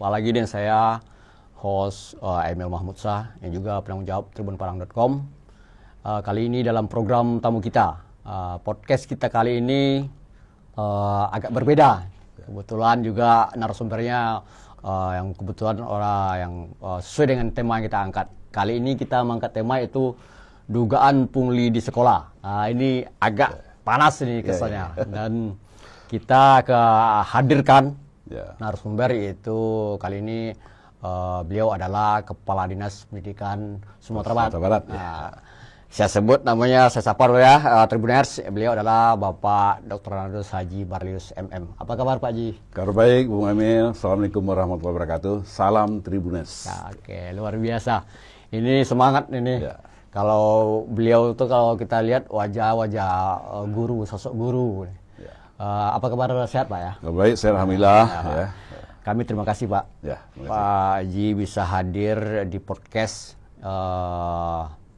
Jumpa lagi dengan saya, host Emil Mahmud Shah, yang juga penanggung jawab tribunpadang.com. Kali ini dalam program tamu kita, podcast kita kali ini agak berbeda. Kebetulan juga narasumbernya yang kebetulan orang yang sesuai dengan tema yang kita angkat. Kali ini kita mengangkat tema itu dugaan pungli di sekolah. Ini agak panas ini kesannya. Dan kita hadirkan narasumber, yaitu kali ini beliau adalah Kepala Dinas Pendidikan Sumatera Barat. Saya sebut namanya, saya sapa dulu ya, Tribuners. Beliau adalah Bapak Dr. Renaldus Haji Barlius MM. Apa kabar Pak Haji? Kabar baik, Bung Emil. Assalamualaikum warahmatullahi wabarakatuh. Salam Tribuners. Oke, luar biasa. Ini semangat ini. Kalau beliau itu, kalau kita lihat wajah-wajah guru, sosok guru. Apa kabar, sehat Pak ya? Baik, saya alhamdulillah. Kami terima kasih Pak. Pak Haji bisa hadir di podcast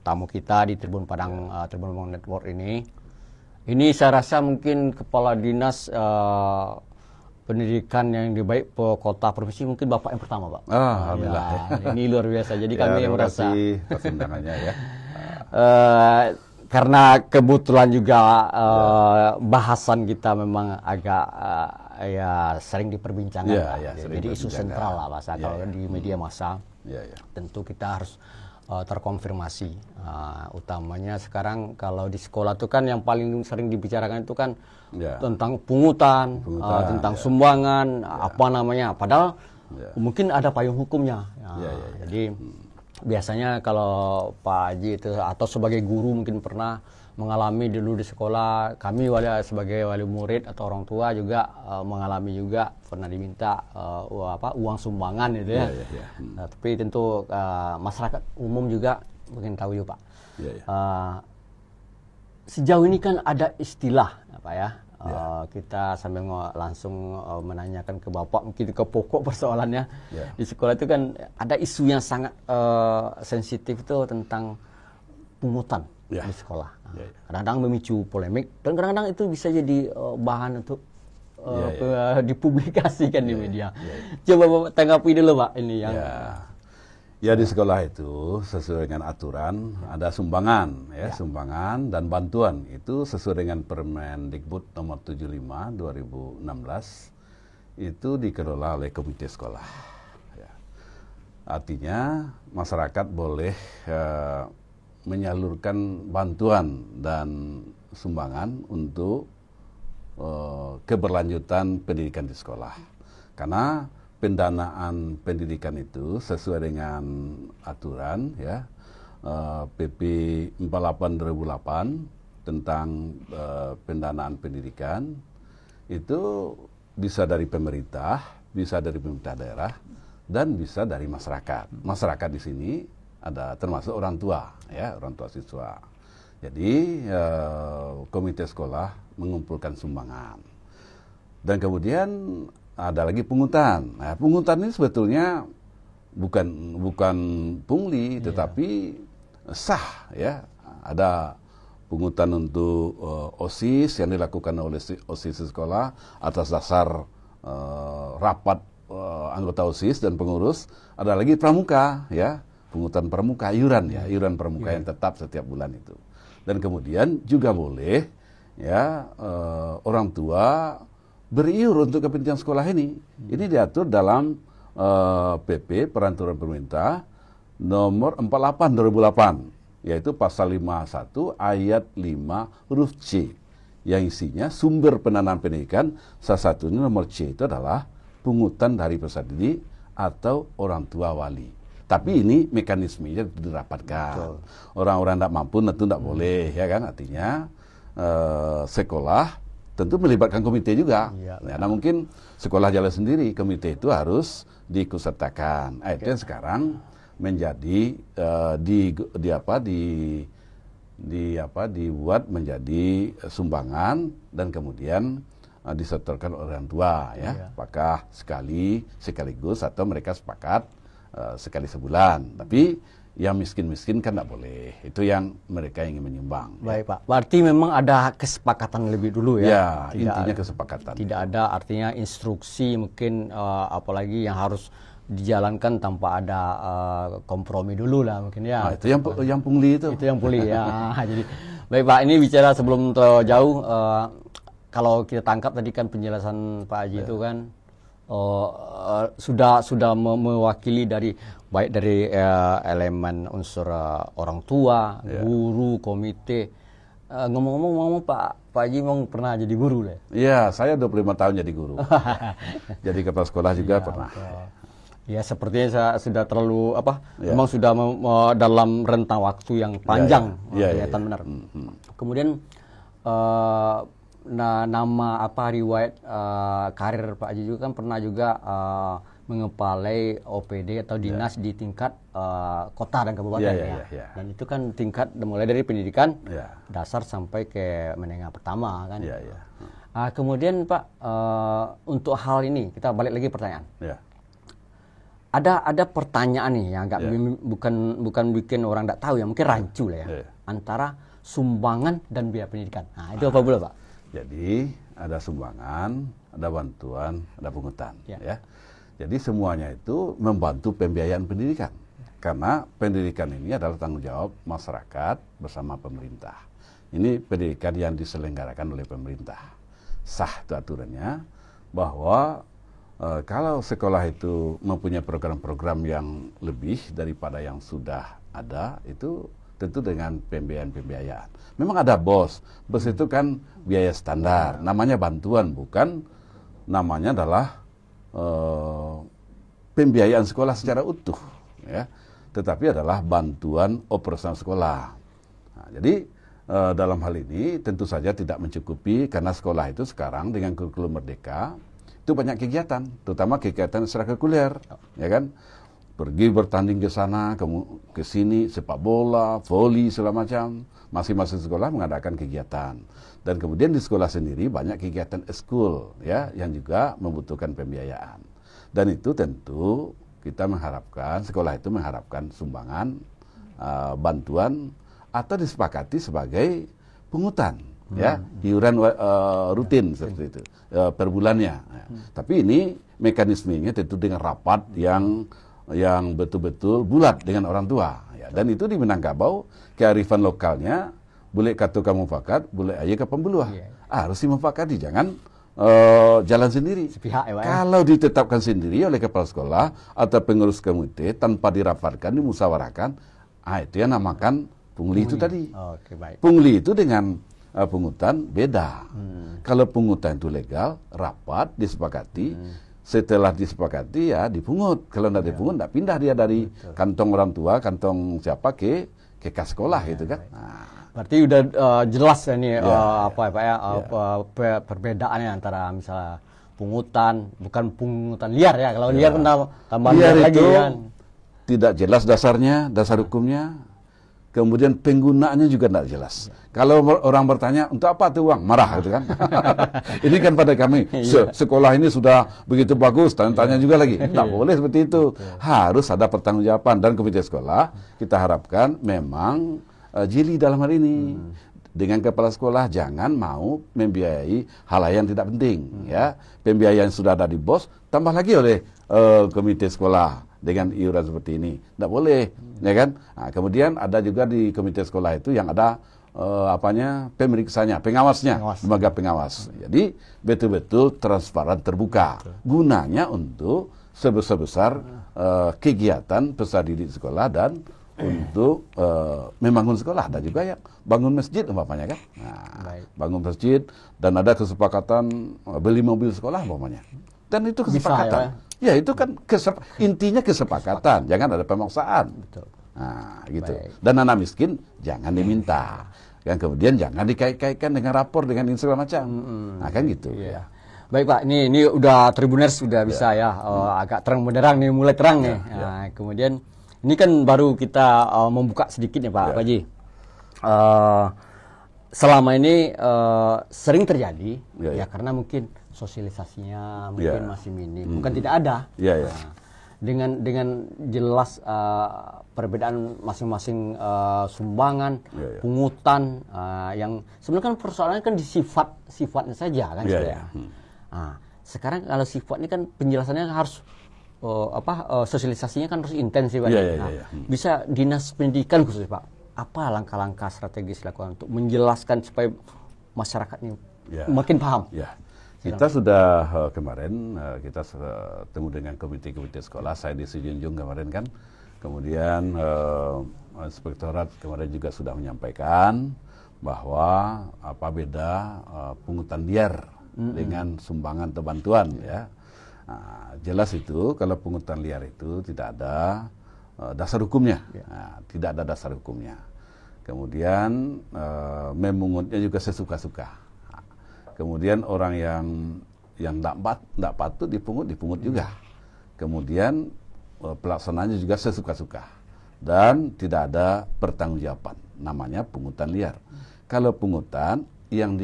tamu kita di Tribun Padang, Tribun Padang Network ini. Ini saya rasa mungkin Kepala Dinas Pendidikan yang di baik kota provinsi mungkin Bapak yang pertama Pak. Alhamdulillah. Ini luar biasa. Jadi kami merasa. Terima kasih undangannya ya. Karena kebetulan juga bahasan kita memang agak sering diperbincangkan, jadi isu sentral lah bahasa kalau di media massa. Tentu kita harus terkonfirmasi. Utamanya sekarang kalau di sekolah itu kan yang paling sering dibicarakan itu kan tentang pungutan, tentang sumbangan, apa namanya. Padahal mungkin ada payung hukumnya. Jadi biasanya kalau Pak Haji itu atau sebagai guru mungkin pernah mengalami dulu di sekolah, kami sebagai wali murid atau orang tua juga mengalami juga pernah diminta uang sumbangan gitu ya. Nah, tapi tentu masyarakat umum juga mungkin tahu juga Pak. Sejauh ini kan ada istilah apa ya? Kita sambil langsung menanyakan ke Bapak mungkin ke pokok persoalannya. Di sekolah itu kan ada isu yang sangat sensitif itu tentang pungutan di sekolah. Kadang-kadang memicu polemik dan kadang-kadang itu bisa jadi bahan untuk dipublikasikan di media. Coba Bapak tanggapi dulu Pak ini yang. Ya, di sekolah itu sesuai dengan aturan ada sumbangan, sumbangan dan bantuan itu sesuai dengan Permendikbud nomor 75 2016 itu dikelola oleh komite sekolah. Artinya masyarakat boleh menyalurkan bantuan dan sumbangan untuk keberlanjutan pendidikan di sekolah. Karena pendanaan pendidikan itu sesuai dengan aturan PP 48 2008 tentang pendanaan pendidikan itu bisa dari pemerintah, bisa dari pemerintah daerah, dan bisa dari masyarakat. Masyarakat di sini ada termasuk orang tua, orang tua siswa. Jadi komite sekolah mengumpulkan sumbangan dan kemudian ada lagi pungutan. Nah, pungutan ini sebetulnya bukan pungli, tetapi sah ya. Ada pungutan untuk OSIS yang dilakukan oleh OSIS sekolah atas dasar rapat anggota OSIS dan pengurus. Ada lagi pramuka ya, pungutan pramuka, iuran pramuka yang tetap setiap bulan itu. Dan kemudian juga boleh orang tua beriur untuk kepentingan sekolah ini. Ini diatur dalam PP Peraturan Pemerintah nomor 48 2008, yaitu pasal 51 ayat 5 huruf C, yang isinya sumber pendanaan pendidikan salah satunya nomor C itu adalah pungutan dari peserta didik atau orang tua wali. Tapi ini mekanismenya dirapatkan. Orang-orang tidak mampu tentu tidak boleh, ya kan? Artinya sekolah tentu melibatkan komite juga. Nah, mungkin sekolah jalan sendiri, komite itu harus diikutsertakan. Itu yang sekarang menjadi dibuat menjadi sumbangan dan kemudian disetorkan oleh orang tua apakah sekaligus atau mereka sepakat sekali sebulan. Tapi yang miskin-miskin kan tidak boleh. Itu yang mereka ingin menyumbang. Baik Pak, berarti memang ada kesepakatan lebih dulu ya? Intinya kesepakatan. Tidak ada artinya instruksi mungkin apalagi yang harus dijalankan tanpa ada kompromi dulu lah mungkin ya. Itu yang pungli itu. Itu yang pungli ya. Jadi baik Pak, ini bicara sebelum terlalu jauh, kalau kita tangkap tadi kan penjelasan Pak Haji itu kan sudah mewakili baik dari elemen unsur orang tua, guru, komite. Ngomong-ngomong Pak Haji memang pernah jadi guru lah. Iya, saya 25 tahun jadi guru. Jadi kepala sekolah juga pernah. Ya sepertinya saya sudah terlalu memang sudah dalam rentang waktu yang panjang, kelihatan benar. Kemudian nama riwayat karir Pak Haji juga kan pernah juga mengepalai OPD atau dinas di tingkat kota dan kabupaten Dan itu kan tingkat mulai dari pendidikan dasar sampai ke menengah pertama kan. Kemudian Pak, untuk hal ini kita balik lagi pertanyaan. Ada pertanyaan nih yang agak bukan bikin orang tidak tahu ya, mungkin rancu lah ya. Antara sumbangan dan biaya pendidikan. Nah, itu apa pula Pak? Jadi ada sumbangan, ada bantuan, ada pungutan ya. Jadi semuanya itu membantu pembiayaan pendidikan. Karena pendidikan ini adalah tanggung jawab masyarakat bersama pemerintah. Ini pendidikan yang diselenggarakan oleh pemerintah. Sah itu aturannya bahwa kalau sekolah itu mempunyai program-program yang lebih daripada yang sudah ada, itu tentu dengan pembiayaan-pembiayaan. Memang ada BOS. BOS itu kan biaya standar. Namanya bantuan, bukan namanya adalah pembiayaan sekolah secara utuh, ya. Tetapi adalah bantuan operasional sekolah. Nah, jadi dalam hal ini tentu saja tidak mencukupi karena sekolah itu sekarang dengan kurikulum merdeka itu banyak kegiatan, terutama kegiatan ekstrakurikuler, ya kan? Pergi bertanding ke sana, ke sini, sepak bola, voli, segala macam. Masing-masing sekolah mengadakan kegiatan. Dan kemudian di sekolah sendiri banyak kegiatan ekskul, ya, yang juga membutuhkan pembiayaan. Dan itu tentu kita mengharapkan, sekolah itu mengharapkan sumbangan, bantuan, atau disepakati sebagai pungutan, ya, iuran rutin seperti itu, per bulannya. Tapi ini mekanismenya tentu dengan rapat yang betul-betul bulat dengan orang tua, ya. Dan itu di Minangkabau kearifan lokalnya boleh kata kamu fakat, boleh aja ke pembeluah. Harus dimufakati, jangan jalan sendiri. Sepihak, ya, kalau ditetapkan sendiri oleh kepala sekolah atau pengurus komite tanpa dirapatkan, dimusyawarahkan, itu yang namakan pungli itu tadi. Baik. Pungli itu dengan pungutan beda. Kalau pungutan itu legal, rapat, disepakati. Setelah disepakati ya dipungut. Kalau tidak dipungut, tidak pindah dia dari kantong orang tua, kantong siapa ke kas sekolah gitu kan. Nah. Berarti udah jelas ya nih perbedaannya antara misalnya pungutan, bukan pungutan liar ya. Kalau liar kan tambah liar lagi kan. Tidak jelas dasarnya, dasar hukumnya. Kemudian penggunaannya juga tidak jelas. Kalau orang bertanya, untuk apa tuh uang? Marah gitu kan. Ini kan pada kami, sekolah ini sudah begitu bagus, tanya-tanya juga lagi. Tidak boleh seperti itu. Harus ada pertanggungjawaban. Dan komite sekolah, kita harapkan memang jeli dalam hal ini. Dengan kepala sekolah, jangan mau membiayai hal yang tidak penting. Ya, pembiayaan sudah ada di BOS, tambah lagi oleh komite sekolah. Dengan iuran seperti ini, tidak boleh, ya kan? Nah, kemudian ada juga di komite sekolah itu yang ada pemeriksanya, pengawasnya, lembaga pengawas. Jadi betul-betul transparan, terbuka. Gunanya untuk sebesar-besar kegiatan peserta didik sekolah dan untuk membangun sekolah. Ada juga yang bangun masjid umpamanya kan. Nah, bangun masjid dan ada kesepakatan beli mobil sekolah umpamanya. Dan itu kesepakatan. Ya itu kan intinya kesepakatan, jangan ada pemaksaan. Betul. Nah, gitu. Dan anak miskin jangan diminta. Yang kemudian jangan dikait-kaitkan dengan rapor dengan ini segala macam. Nah, kan gitu. Ya. Baik Pak, ini udah Tribuners sudah bisa agak terang benderang nih, mulai terang nih. Nah, kemudian ini kan baru kita membuka sedikit nih Pak Haji. Selama ini sering terjadi ya karena mungkin sosialisasinya mungkin masih minim, bukan tidak ada. Nah, dengan jelas perbedaan masing-masing sumbangan, pungutan yang sebenarnya kan persoalannya kan di sifatnya saja kan sebenarnya. Nah, sekarang kalau sifat ini kan penjelasannya harus sosialisasinya kan harus intens sih Pak. Bisa Dinas Pendidikan khusus Pak, apa langkah-langkah strategis dilakukan untuk menjelaskan supaya masyarakatnya makin paham? Kita sudah kemarin kita ketemu dengan komite-komite sekolah, saya di Sijunjung kemarin kan, kemudian Inspektorat kemarin juga sudah menyampaikan bahwa apa beda pungutan liar dengan sumbangan atau bantuan ya. Nah, jelas itu kalau pungutan liar itu tidak ada dasar hukumnya, tidak ada dasar hukumnya. Kemudian memungutnya juga sesuka-suka. Kemudian orang yang tidak patut dipungut juga. Kemudian pelaksanaannya juga sesuka-suka. Dan tidak ada pertanggungjawaban, namanya pungutan liar. Kalau pungutan yang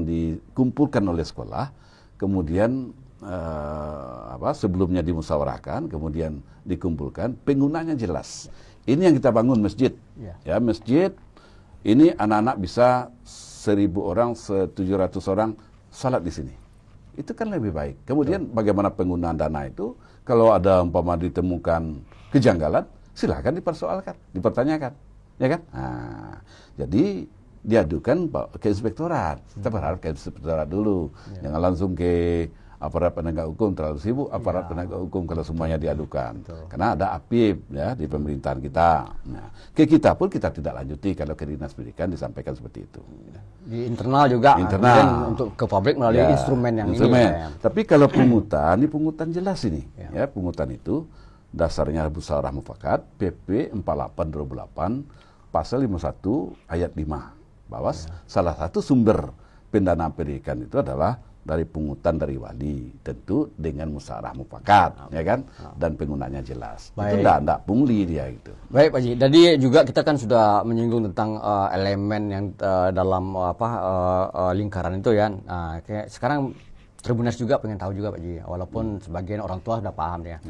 dikumpulkan oleh sekolah, kemudian sebelumnya dimusyawarahkan, kemudian dikumpulkan, penggunanya jelas. Ini yang kita bangun masjid, ya masjid. Ini anak-anak bisa 1.000 orang, 700 orang salat di sini. Itu kan lebih baik. Kemudian bagaimana penggunaan dana itu? Kalau ada umpama ditemukan kejanggalan, silahkan dipersoalkan, dipertanyakan, ya kan? Nah, jadi diadukan ke inspektorat. Kita berharap ke inspektorat dulu, jangan langsung ke aparat penegak hukum, terlalu sibuk aparat penegak hukum kalau semuanya diadukan. Karena ada APIP ya di pemerintahan kita. Nah, ke kita pun kita tidak lanjuti kalau ke Dinas Pendidikan disampaikan seperti itu. Di internal juga, internal untuk ke publik melalui instrumen yang ini. Tapi kalau pungutan, ini pungutan jelas ini. Ya, pungutan itu dasarnya musyawarah mufakat PP 48/2008 pasal 51 ayat 5 bahwa salah satu sumber pendanaan pendidikan itu adalah dari pungutan dari wali, tentu dengan musyawarah mufakat, ya kan, dan penggunanya jelas. Baik. Itu tidak pungli dia itu. Baik Pak Ji, jadi juga kita kan sudah menyinggung tentang elemen yang dalam lingkaran itu ya. Kayak sekarang Tribuners juga pengen tahu juga Pak Ji, walaupun sebagian orang tua sudah paham ya,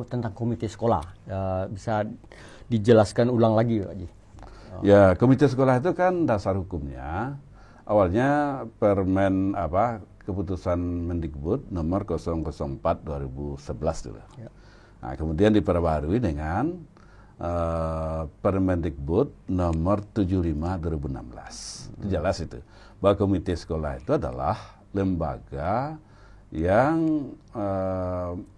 tentang komite sekolah. Bisa dijelaskan ulang lagi Pak Ji? Ya, komite sekolah itu kan dasar hukumnya, awalnya permen keputusan Mendikbud nomor 004/2011 dulu. Nah, kemudian diperbarui dengan Permendikbud nomor 75/2016. Itu jelas itu, bahwa komite sekolah itu adalah lembaga yang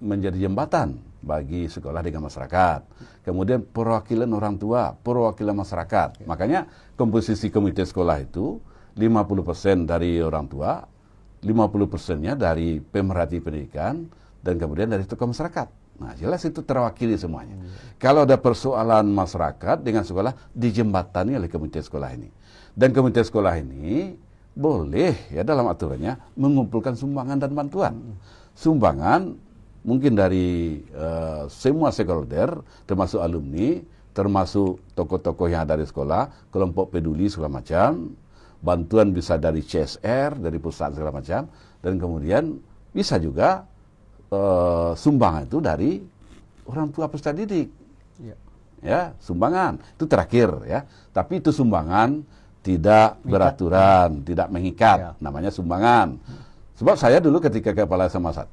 menjadi jembatan bagi sekolah dengan masyarakat. Kemudian perwakilan orang tua, perwakilan masyarakat. Makanya komposisi komite sekolah itu 50% dari orang tua, 50%-nya dari pemerhati pendidikan, dan kemudian dari tokoh masyarakat. Nah, jelas itu terwakili semuanya. Kalau ada persoalan masyarakat dengan sekolah, dijembatani oleh komite sekolah ini. Dan komite sekolah ini boleh ya dalam aturannya mengumpulkan sumbangan dan bantuan. Sumbangan mungkin dari semua stakeholder, termasuk alumni, termasuk tokoh-tokoh yang ada di sekolah, kelompok peduli segala macam. Bantuan bisa dari CSR, dari pusat segala macam, dan kemudian bisa juga sumbangan itu dari orang tua peserta didik. Ya, sumbangan itu terakhir ya. Tapi itu sumbangan tidak beraturan, tidak mengikat, namanya sumbangan. Sebab saya dulu ketika kepala SMA 1,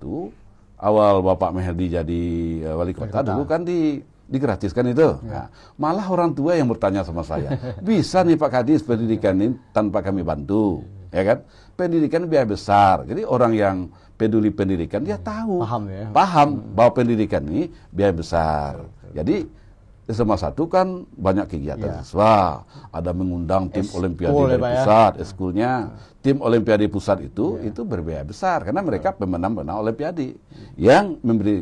awal Bapak Meherdi jadi wali kota, dulu kan digratiskan itu. Nah, malah orang tua yang bertanya sama saya, bisa nih Pak Kadis pendidikan ini tanpa kami bantu, ya kan? Pendidikan biaya besar. Jadi orang yang peduli pendidikan dia tahu, paham bahwa pendidikan ini biaya besar. Jadi SMA 1 kan banyak kegiatan siswa, ada mengundang tim olimpiade dari pusat, eskulnya. Tim olimpiade pusat itu berbiaya besar karena mereka pemenang-pemenang olimpiade yang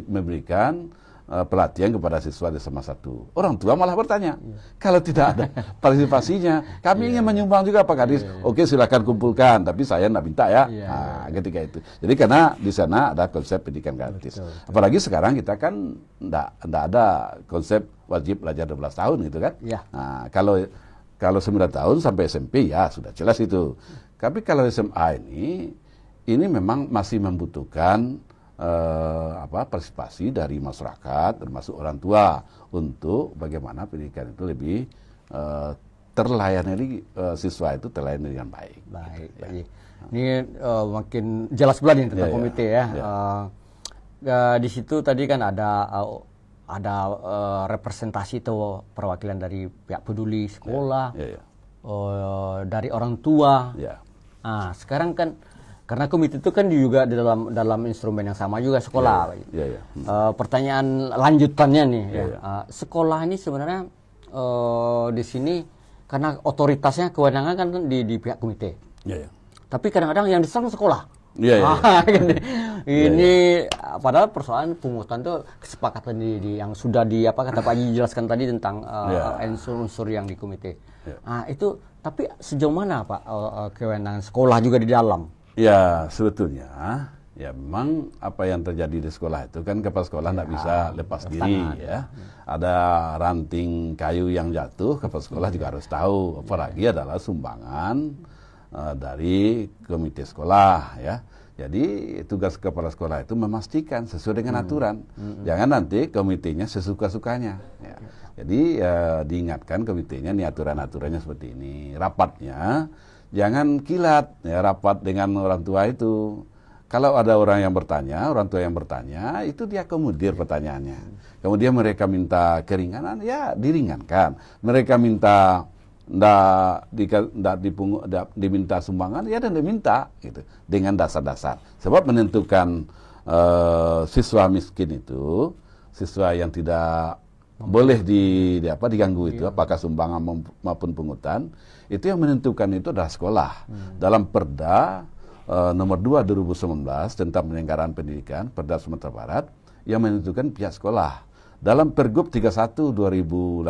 memberikan pelatihan kepada siswa di SMA 1. Orang tua malah bertanya, kalau tidak ada partisipasinya, kami ingin menyumbang juga Pak Kadis. Oke, silakan kumpulkan, tapi saya tidak minta ya. Nah, ketika itu. Jadi karena di sana ada konsep pendidikan gratis. Apalagi sekarang kita kan tidak ada konsep wajib belajar 12 tahun gitu kan. Nah, kalau 9 tahun sampai SMP ya sudah jelas itu. Tapi kalau SMA ini memang masih membutuhkan partisipasi dari masyarakat termasuk orang tua untuk bagaimana pendidikan itu lebih terlayani siswa itu terlayani dengan baik. Baik, gitu, ya. Ini makin jelas pula nih tentang komite ya. di situ tadi kan ada representasi atau perwakilan dari pihak peduli sekolah, dari orang tua. Nah, sekarang kan karena komite itu kan juga dalam instrumen yang sama juga sekolah. Pertanyaan lanjutannya nih, sekolah ini sebenarnya di sini karena otoritasnya kewenangan kan di pihak komite. Tapi kadang-kadang yang diserang sekolah. Ini padahal persoalan pungutan itu kesepakatan yang sudah kata Pak Haji jelaskan tadi tentang unsur-unsur yang di komite. Nah, itu tapi sejauh mana Pak kewenangan sekolah juga di dalam? Ya, sebetulnya ya memang apa yang terjadi di sekolah itu kan kepala sekolah tidak bisa lepas diri ya. Ada ranting kayu yang jatuh, kepala sekolah juga harus tahu, apalagi adalah sumbangan dari komite sekolah ya. Jadi tugas kepala sekolah itu memastikan sesuai dengan aturan. Jangan nanti komitenya sesuka-sukanya ya. Jadi diingatkan komitenya nih aturan-aturannya seperti ini. Rapatnya jangan kilat ya, rapat dengan orang tua itu. Kalau ada orang tua yang bertanya, itu diakomodir pertanyaannya. Kemudian mereka minta keringanan, ya diringankan. Mereka minta diminta sumbangan, ya dan diminta gitu dengan dasar-dasar. Sebab menentukan siswa miskin itu, siswa yang tidak boleh diganggu itu, apakah sumbangan maupun pungutan, itu yang menentukan itu adalah sekolah. Dalam Perda nomor 2 2019 tentang penyelenggaraan pendidikan, Perda Sumatera Barat, yang menentukan pihak sekolah. Dalam Pergub 31 2018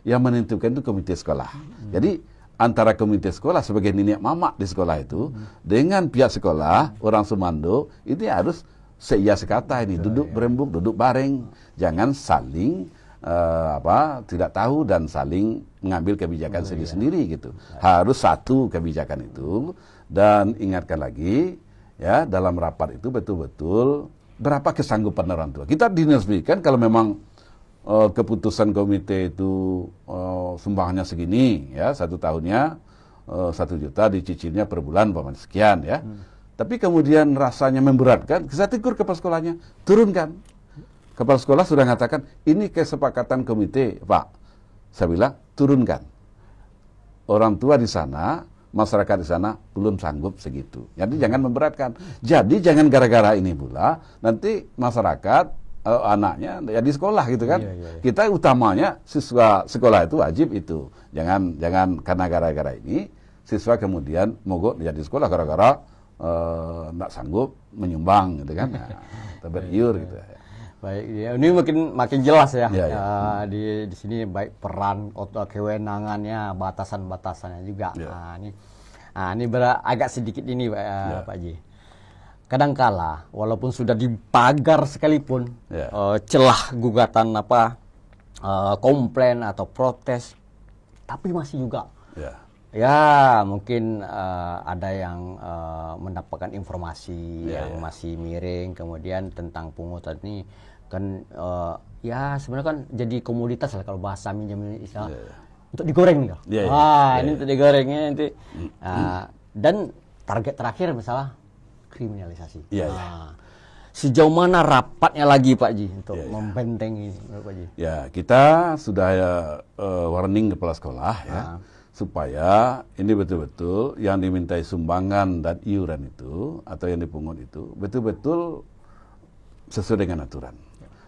yang menentukan itu komite sekolah. Jadi antara komite sekolah sebagai nenek mamak di sekolah itu dengan pihak sekolah, orang Sumando, itu harus seia sekata ini, duduk berembuk, duduk bareng, jangan saling tidak tahu dan saling mengambil kebijakan sendiri-sendiri gitu. Harus satu kebijakan itu. Dan ingatkan lagi ya, dalam rapat itu betul-betul berapa kesanggupan orang tua. Kita dinasbikan kalau memang keputusan komite itu sumbangannya segini ya, 1 tahunnya 1 juta, dicicilnya per bulan sekian ya. Tapi kemudian rasanya memberatkan, saya tegur kepala sekolahnya, turunkan. Kepala sekolah sudah mengatakan, ini kesepakatan komite, Pak. Saya bilang, turunkan. Orang tua di sana, masyarakat di sana belum sanggup segitu. Jadi jangan memberatkan. Jadi jangan gara-gara ini pula, nanti masyarakat, anaknya ya di sekolah gitu kan. Kita utamanya siswa sekolah itu wajib itu. Jangan karena gara-gara ini, siswa kemudian mogok jadi sekolah gara-gara nggak sanggup menyumbang gitu kan. Terbergiur gitu ya. Baik, ya, ini makin jelas ya, di sini baik peran, kewenangannya, batasan-batasannya juga. Ini agak sedikit ini Pak Haji. Kadangkala, walaupun sudah dipagar sekalipun, celah gugatan komplain atau protes, tapi masih juga. Ya mungkin ada yang mendapatkan informasi yang masih miring, kemudian tentang pungutan ini kan ya sebenarnya kan jadi komoditas lah kalau bahasa minjam istilah untuk digoreng nih. Ini untuk digorengnya nanti. Dan target terakhir misalnya kriminalisasi. Sejauh mana rapatnya lagi Pak Haji untuk membentengi Pak Haji? Ya, kita sudah warning kepala sekolah ya. Supaya ini betul-betul yang dimintai sumbangan dan iuran itu atau yang dipungut itu betul-betul sesuai dengan aturan.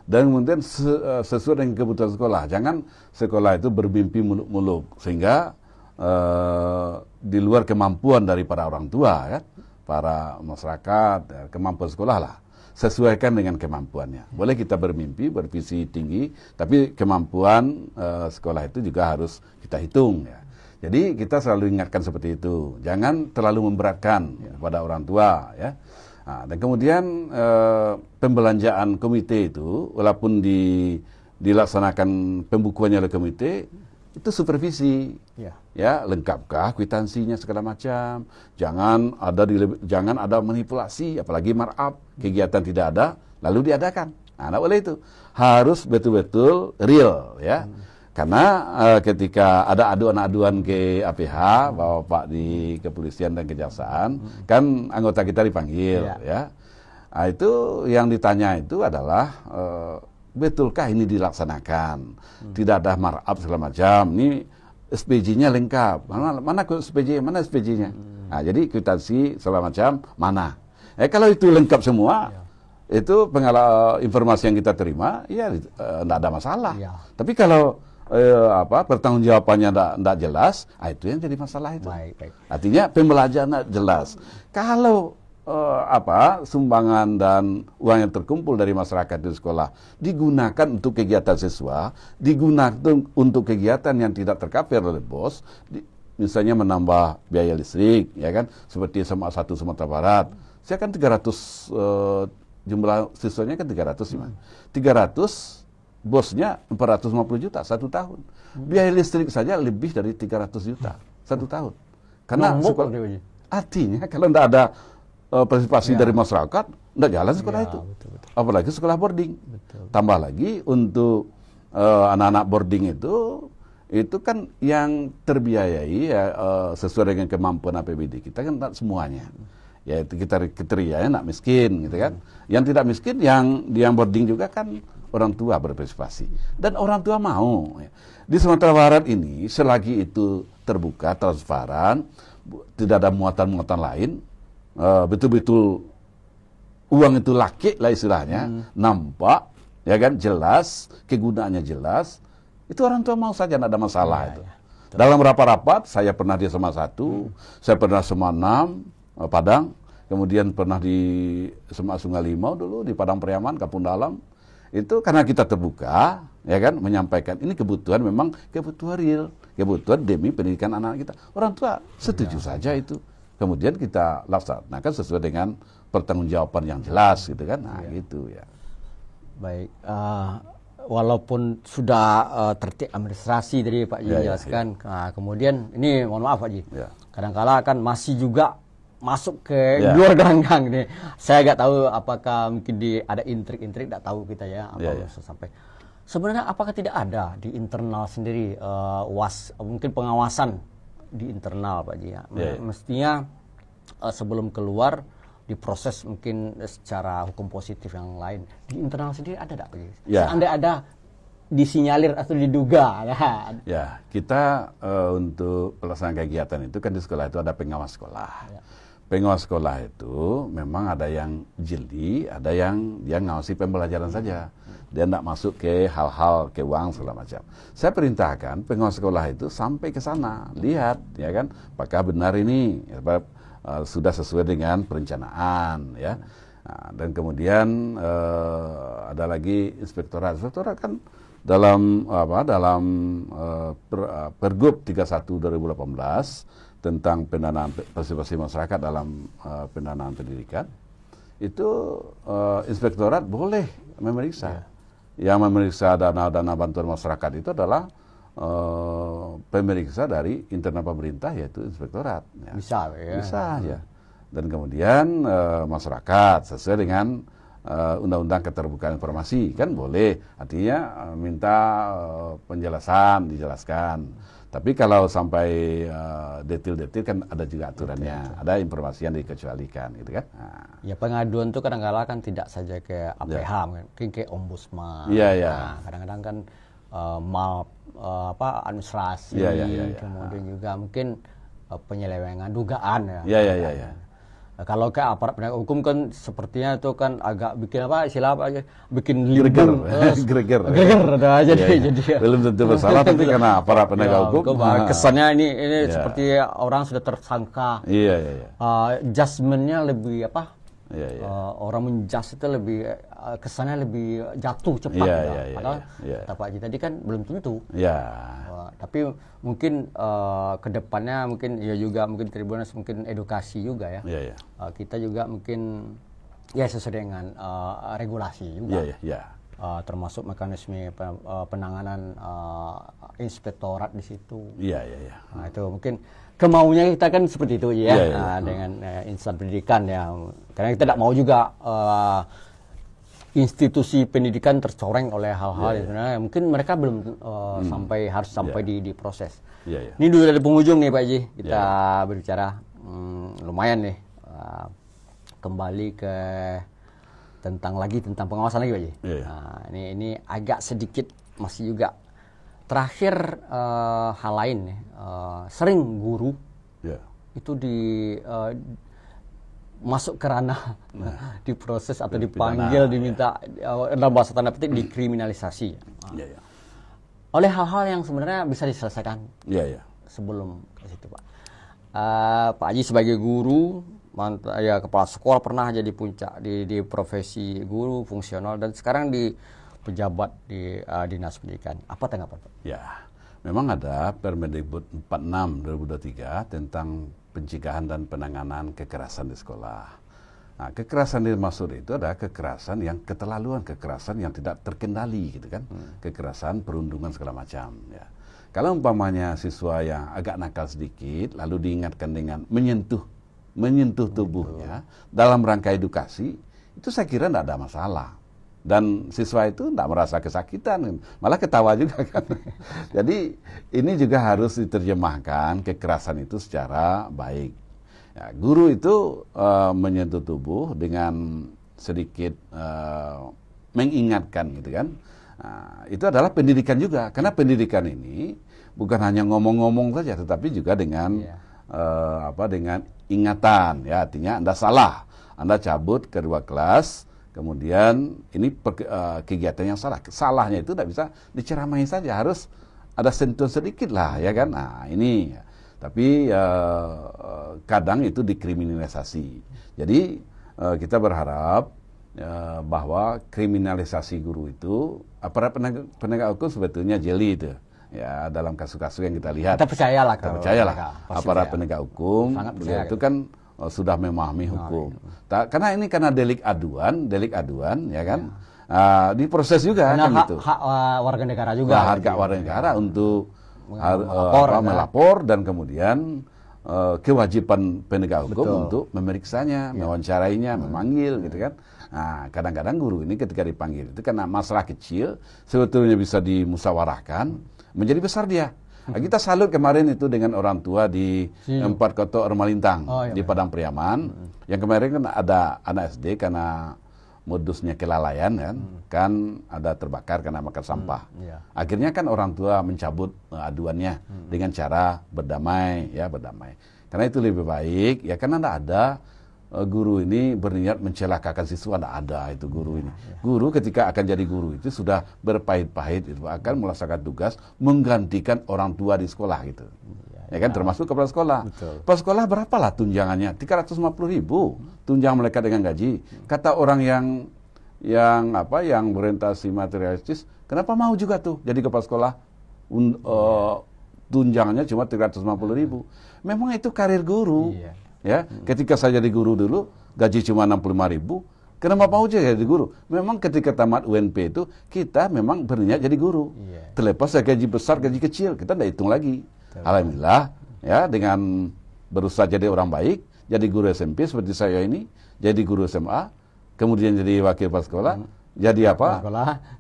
Dan kemudian sesuai dengan kebutuhan sekolah. Jangan sekolah itu bermimpi muluk-muluk sehingga di luar kemampuan dari para orang tua kan, para masyarakat, kemampuan sekolah lah. Sesuaikan dengan kemampuannya. Boleh kita bermimpi, bervisi tinggi, tapi kemampuan sekolah itu juga harus kita hitung ya. Jadi kita selalu ingatkan seperti itu. Jangan terlalu memberatkan kepada orang tua ya. Dan kemudian pembelanjaan komite itu walaupun dilaksanakan pembukuannya oleh komite itu supervisi. Ya, lengkapkah kwitansinya segala macam. Jangan ada manipulasi apalagi markup, kegiatan tidak ada lalu diadakan. Nah, boleh itu. Harus betul-betul real ya. Karena ketika ada aduan-aduan ke APH bahwa Pak di kepolisian dan kejaksaan, kan anggota kita dipanggil ya. Nah, itu yang ditanya itu adalah betulkah ini dilaksanakan? Tidak ada markup segala macam. Ini SPJ-nya lengkap. Mana SPJ? Mana SPJ-nya? Nah, jadi kwitansi segala macam mana? Kalau itu lengkap semua, itu informasi yang kita terima, ya tidak ada masalah. Tapi kalau pertanggungjawabannya tidak jelas, itu yang jadi masalah itu. Baik. Artinya pembelajaran jelas. Kalau sumbangan dan uang yang terkumpul dari masyarakat di sekolah digunakan untuk kegiatan siswa, digunakan untuk kegiatan yang tidak tercover oleh BOS, misalnya menambah biaya listrik, ya kan, seperti SMA 1 Sumatera Barat, saya kan 300 jumlah siswanya kan 300 300 bosnya 450 juta 1 tahun. Biaya listrik saja lebih dari 300 juta 1 tahun. Karena artinya kalau tidak ada partisipasi dari masyarakat, tidak jalan sekolah itu. Betul. Apalagi sekolah boarding. Tambah lagi untuk anak-anak boarding itu kan yang terbiayai sesuai dengan kemampuan APBD kita kan tak semuanya. Ya itu kita kriterianya anak miskin gitu kan. Yang tidak miskin yang boarding juga kan orang tua berpartisipasi dan orang tua mau. Di Sumatera Barat ini selagi itu terbuka, transparan, tidak ada muatan-muatan lain, betul-betul uang itu laki lah istilahnya, nampak, ya kan, jelas, kegunaannya jelas, itu orang tua mau saja, tidak ada masalah itu. Dalam rapat-rapat, saya pernah di SMA 1, saya pernah SMA 6, Padang, kemudian pernah di SMA Sungai Limau dulu, di Padang Priaman, Kampung Dalam, itu karena kita terbuka, ya kan, menyampaikan ini kebutuhan, memang kebutuhan real, kebutuhan demi pendidikan anak kita. Orang tua setuju saja itu. Kemudian kita laksanakan sesuai dengan pertanggungjawaban yang jelas gitu kan. Nah, gitu ya. Baik, walaupun sudah tertib administrasi dari Pak Ji jelaskan, nah, kemudian ini mohon maaf Pak Ji, kadang-kala kan masih juga masuk ke luar gelanggang nih. Saya nggak tahu apakah mungkin ada intrik-intrik, nggak tahu kita ya apa sampai. Sebenarnya apakah tidak ada di internal sendiri mungkin pengawasan di internal Pak Ji ya? Mestinya sebelum keluar diproses mungkin secara hukum positif yang lain. Di internal sendiri ada tidak Pak Ji? Seandainya ada disinyalir atau diduga ya, kita untuk pelaksanaan kegiatan itu kan di sekolah itu ada pengawas sekolah. Pengawas sekolah itu memang ada yang jeli, ada yang dia ngawasi pembelajaran saja. Dia tidak masuk ke hal-hal keuangan segala macam. Saya perintahkan pengawas sekolah itu sampai ke sana, lihat, ya kan, apakah benar ini sudah sesuai dengan perencanaan, ya. Nah, dan kemudian ada lagi inspektorat. Inspektorat kan dalam Pergub 31 2018 tentang pendanaan partisipasi masyarakat dalam pendanaan pendidikan, itu inspektorat boleh memeriksa. Yang memeriksa dana bantuan masyarakat itu adalah pemeriksa dari internal pemerintah, yaitu inspektorat. Ya. Bisa ya. Dan kemudian masyarakat sesuai dengan Undang-Undang Keterbukaan Informasi kan boleh, artinya minta penjelasan, dijelaskan. Tapi kalau sampai detail-detail kan ada juga aturannya, ada informasi yang dikecualikan, gitu kan? Nah. Ya pengaduan itu kadang-kadang kan tidak saja ke APH, mungkin ke ombudsman. Nah, kadang-kadang kan administrasi, kemudian juga mungkin penyelewengan, dugaan ya. Kalau ke aparat penegak hukum kan sepertinya itu kan agak bikin bikin limbung, greger jadi belum tentu bersalah, tapi karena aparat penegak hukum kesannya ini seperti orang sudah tersangka. Judgment-nya lebih orang menjudge itu lebih kesannya lebih jatuh cepat. Padahal kata Pak Haji tadi kan belum tentu. Tapi mungkin kedepannya mungkin mungkin Tribuners mungkin edukasi juga ya. Kita juga mungkin sesuai dengan regulasi juga. Termasuk mekanisme penanganan inspektorat di situ. Nah, itu mungkin kemaunya kita kan seperti itu dengan instansi pendidikan ya. Karena kita tidak mau juga institusi pendidikan tercoreng oleh hal-hal yang sebenarnya mungkin mereka belum harus sampai di proses. Ini dulu dari penghujung nih Pak Haji, kita berbicara lumayan nih kembali ke tentang pengawasan lagi Pak Haji. Nah, ini agak sedikit masih juga terakhir hal lain sering guru itu masuk ke ranah diproses atau dipanggil, diminta dalam bahasa tanda petik dikriminalisasi oleh hal-hal yang sebenarnya bisa diselesaikan sebelum ke situ Pak. Pak Haji sebagai guru, kepala sekolah, pernah jadi puncak di profesi guru fungsional dan sekarang di pejabat di Dinas Pendidikan. Apa tanggapan Pak? Ya, memang ada Permendikbud 46 2023 tentang pencegahan dan penanganan kekerasan di sekolah. Nah, kekerasan yang dimaksud itu adalah kekerasan yang keterlaluan, kekerasan yang tidak terkendali gitu kan. Kekerasan, perundungan segala macam ya. Kalau umpamanya siswa yang agak nakal sedikit lalu diingatkan dengan menyentuh tubuhnya dalam rangka edukasi, itu saya kira tidak ada masalah. Dan siswa itu tidak merasa kesakitan, malah ketawa juga kan. Jadi ini juga harus diterjemahkan kekerasan itu secara baik. Ya, guru itu menyentuh tubuh dengan sedikit mengingatkan gitu kan. Nah, itu adalah pendidikan juga, karena pendidikan ini bukan hanya ngomong-ngomong saja, tetapi juga dengan dengan ingatan. Ya, artinya Anda salah, Anda cabut ke 2 kelas. Kemudian ini kegiatan yang salah. Salahnya itu tidak bisa diceramahi saja, harus ada sentuhan sedikit lah, ya kan? Nah ini, tapi kadang itu dikriminalisasi. Jadi kita berharap bahwa kriminalisasi guru itu, aparat penegak hukum sebetulnya jeli itu. Ya, dalam kasus-kasus yang kita lihat. Kita percayalah. Aparat penegak hukum, itu kan sudah memahami hukum. Karena ini karena delik aduan, ya kan, diproses juga kan itu. Hak warga negara juga. Hak warga negara untuk melapor dan kemudian kewajiban penegak hukum untuk memeriksanya, mewawancarainya, memanggil gitu kan. Nah, kadang-kadang guru ini ketika dipanggil itu karena masalah kecil sebetulnya bisa dimusyawarahkan menjadi besar dia. Nah, kita salut kemarin itu dengan orang tua di 4 Koto Ermalintang di Padang Priaman. Yang kemarin kan ada anak SD karena modusnya kelalaian kan ada terbakar karena makan sampah. Akhirnya kan orang tua mencabut aduannya dengan cara berdamai. Karena itu lebih baik ya, karena tidak ada guru ini berniat mencelakakan siswa, tidak ada itu guru ini. Guru ketika akan jadi guru itu sudah berpahit-pahit, itu akan melaksanakan tugas menggantikan orang tua di sekolah gitu. Ya kan, termasuk kepala sekolah. Kepala sekolah berapalah tunjangannya? 350.000 tunjang mereka dengan gaji. Kata orang yang berorientasi materialistis, kenapa mau juga tuh jadi kepala sekolah? Tunjangannya cuma 350.000. Memang itu karir guru. Ya, ketika saya jadi guru dulu gaji cuma 65.000, kenapa mau jadi guru? Memang ketika tamat UNP itu kita memang berniat jadi guru. Terlepas dari gaji besar, gaji kecil, kita tidak hitung lagi. Alhamdulillah ya, dengan berusaha jadi orang baik, jadi guru SMP seperti saya ini, jadi guru SMA, kemudian jadi wakil kepala sekolah, jadi apa?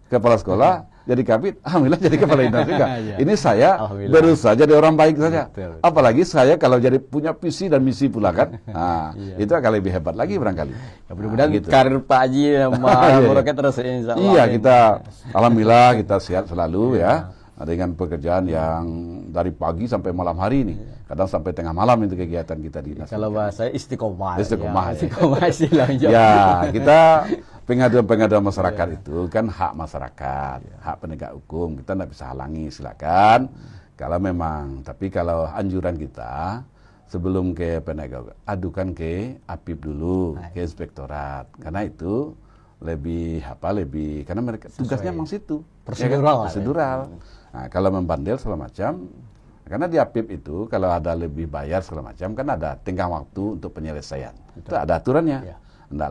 Kepala sekolah, jadi kabit, alhamdulillah jadi kepala dinas juga. Ini saya berusaha jadi orang baik saja. Apalagi saya kalau jadi punya visi dan misi pula kan. Nah, itu akan lebih hebat lagi barangkali. Ya, mudah-mudahan gitu. Karir Pak Haji meroket terus insya Allah. Iya, kita alhamdulillah kita sehat selalu ya. Dengan pekerjaan yang dari pagi sampai malam hari ini. Kadang sampai tengah malam itu kegiatan kita di dinas. Kalau bahasa istiqomah. Istiqomah. Ya, kita pengaduan masyarakat itu kan hak masyarakat, hak penegak hukum, kita tidak bisa halangi, silakan. Kalau memang, tapi kalau anjuran kita sebelum ke penegak, adukan ke APIP dulu, ke inspektorat, karena itu lebih karena mereka tugasnya memang situ, prosedural. Nah, kalau membandel segala macam, karena di APIP itu kalau ada lebih bayar segala macam, kan ada tenggang waktu untuk penyelesaian. Itu ada aturannya. Nggak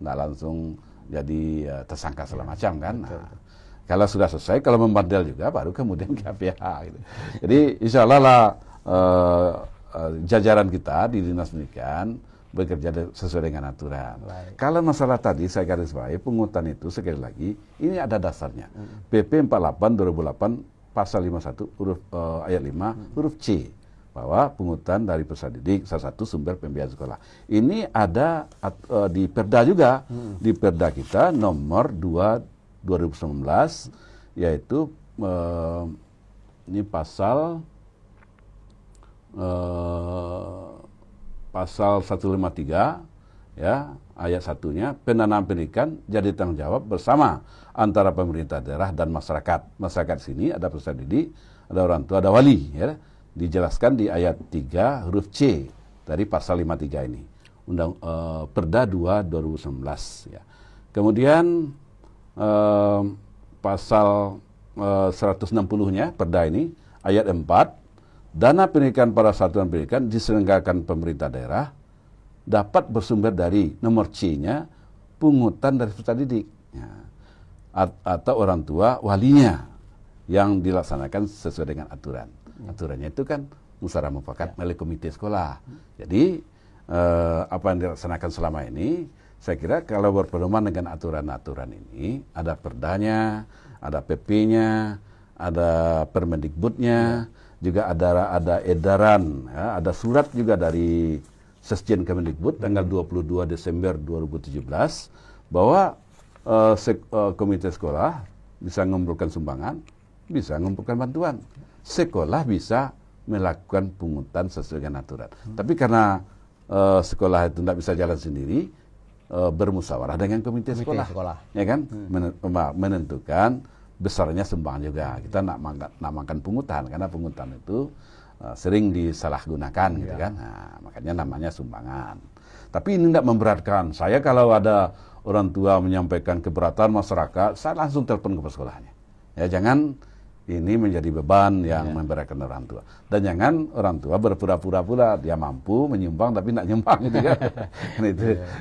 langsung jadi tersangka segala macam kan. Nah, kalau sudah selesai, kalau membandel juga baru kemudian ke APH gitu. Jadi insya Allah lah jajaran kita di Dinas Pendidikan bekerja sesuai dengan aturan. Kalau masalah tadi saya garis bawahi, pungutan itu sekali lagi ini ada dasarnya. PP 48 2008 pasal 51 ayat 5 huruf C. bahwa pungutan dari peserta didik salah satu sumber pembiayaan sekolah. Ini ada di Perda juga, di Perda kita nomor 2 2019, yaitu ini pasal 153 ya, ayat 1-nya, pendanaan pendidikan jadi tanggung jawab bersama antara pemerintah daerah dan masyarakat. Masyarakat sini ada peserta didik, ada orang tua, ada wali ya. Dijelaskan di ayat 3 huruf C dari pasal 53 ini. Perda 2 2019 ya. Kemudian pasal 160-nya Perda ini ayat 4, dana pendidikan pada satuan pendidikan diselenggarakan pemerintah daerah dapat bersumber dari nomor C-nya pungutan dari peserta didik ya, atau orang tua walinya yang dilaksanakan sesuai dengan aturan. Aturannya itu kan musyawarah mufakat oleh komite sekolah. Jadi apa yang dilaksanakan selama ini, saya kira kalau berpedoman dengan aturan-aturan ini, ada perdanya, ada PP-nya, ada Permendikbudnya, juga ada edaran, ya, ada surat juga dari Sesjen Kemendikbud tanggal 22 Desember 2017 bahwa komite sekolah bisa mengumpulkan sumbangan, bisa mengumpulkan bantuan. Sekolah bisa melakukan pungutan sesuai dengan aturan. Tapi karena sekolah itu tidak bisa jalan sendiri, bermusyawarah dengan komite sekolah. Ya kan? Menentukan besarnya sumbangan juga. Kita nak makan pungutan, karena pungutan itu sering disalahgunakan gitu kan. Nah, makanya namanya sumbangan. Tapi ini tidak memberatkan. Saya kalau ada orang tua menyampaikan keberatan masyarakat, saya langsung telepon ke sekolahnya. Ya, jangan ini menjadi beban yang memberatkan orang tua. Dan jangan orang tua berpura-pura pula dia mampu menyumbang tapi tidak nyumbang gitu kan.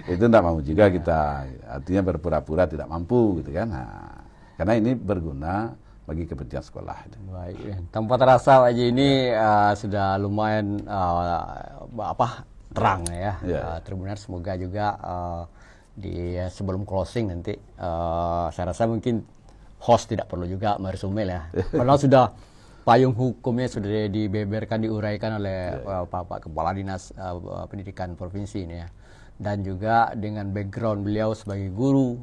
Itu tidak mau juga kita. Artinya berpura-pura tidak mampu gitu kan. Nah, karena ini berguna bagi kepentingan sekolah. Baik, tanpa terasa Pak Haji ini sudah lumayan terang ya. Tribuners, semoga juga di sebelum closing nanti saya rasa mungkin host tidak perlu juga meresume ya. Karena sudah payung hukumnya sudah dibeberkan, diuraikan oleh Pak Kepala Dinas Pendidikan Provinsi ini ya. Dan juga dengan background beliau sebagai guru,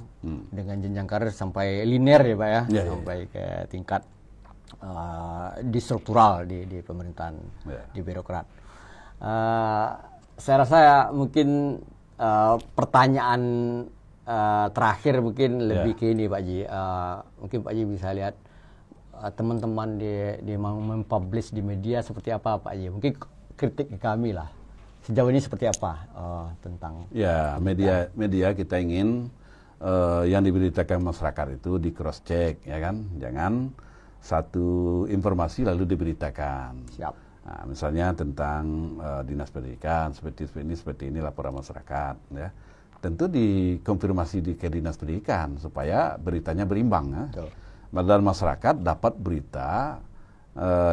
dengan jenjang karir sampai linear ya Pak ya, sampai ke tingkat di struktural di pemerintahan, di birokrat. Saya rasa ya, mungkin pertanyaan terakhir mungkin lebih ke ini Pak Haji. Mungkin Pak Haji bisa lihat teman-teman di mempublish di media seperti apa Pak Haji. Mungkin kritik ke kami lah. Sejauh ini seperti apa tentang media kita ingin yang diberitakan masyarakat itu di cross check ya kan. Jangan satu informasi lalu diberitakan. Siap. Nah, misalnya tentang dinas pendidikan seperti ini laporan masyarakat ya. Tentu dikonfirmasi ke dinas pendidikan supaya beritanya berimbang ya. Dan masyarakat dapat berita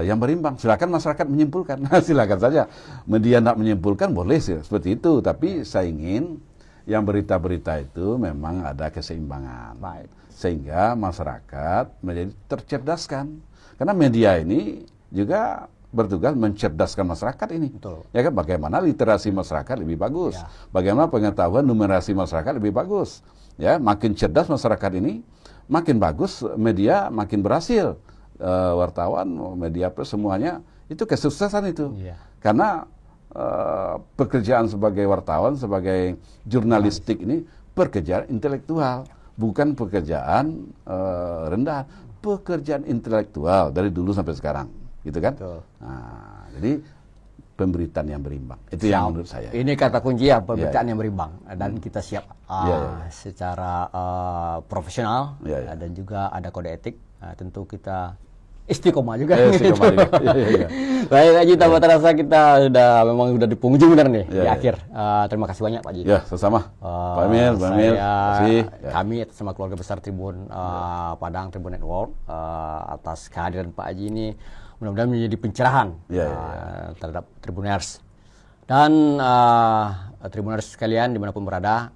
yang berimbang. Silakan masyarakat menyimpulkan. Silakan saja. Media tidak menyimpulkan boleh sih seperti itu. Tapi saya ingin yang berita-berita itu memang ada keseimbangan. Baik. Sehingga masyarakat menjadi tercerdaskan. Karena media ini juga bertugas mencerdaskan masyarakat ini. Betul. Ya kan, bagaimana literasi masyarakat lebih bagus, bagaimana pengetahuan numerasi masyarakat lebih bagus. Ya, makin cerdas masyarakat ini, makin bagus media, makin berhasil. Wartawan, media pers semuanya itu kesuksesan itu. Karena pekerjaan sebagai wartawan, sebagai jurnalistik ini pekerjaan intelektual, bukan pekerjaan rendah, pekerjaan intelektual dari dulu sampai sekarang. Gitu kan? Nah, jadi pemberitaan yang berimbang. Itu yang menurut saya. Ini kata kunci ya, pemberitaan yang berimbang. Dan kita siap secara profesional dan juga ada kode etik. Tentu kita istiqomah juga. Baik Haji, tanpa terasa kita memang sudah di penghujung benar nih di akhir. Terima kasih banyak Pak Haji. Ya, sama-sama. Pak Emil, kami atas nama keluarga besar Tribun Padang, Tribun Network, atas kehadiran Pak Haji ini mudah-mudahan menjadi pencerahan terhadap Tribuners. Dan Tribuners sekalian dimanapun berada,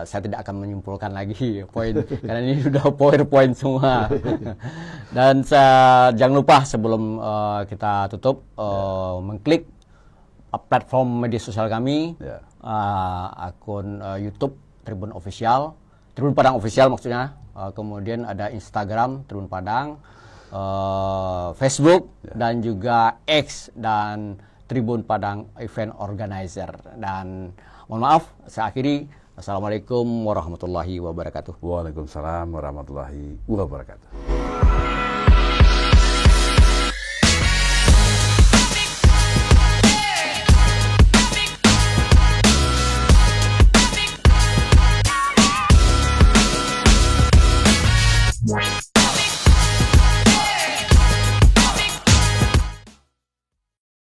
saya tidak akan menyimpulkan lagi poin karena ini sudah PowerPoint semua. Dan jangan lupa sebelum kita tutup mengklik platform media sosial kami, akun YouTube Tribun Official, Tribun Padang Official maksudnya. Kemudian ada Instagram Tribun Padang, Facebook dan juga X dan Tribun Padang Event Organizer. Dan mohon maaf, saya akhiri. Assalamualaikum warahmatullahi wabarakatuh. Waalaikumsalam warahmatullahi wabarakatuh.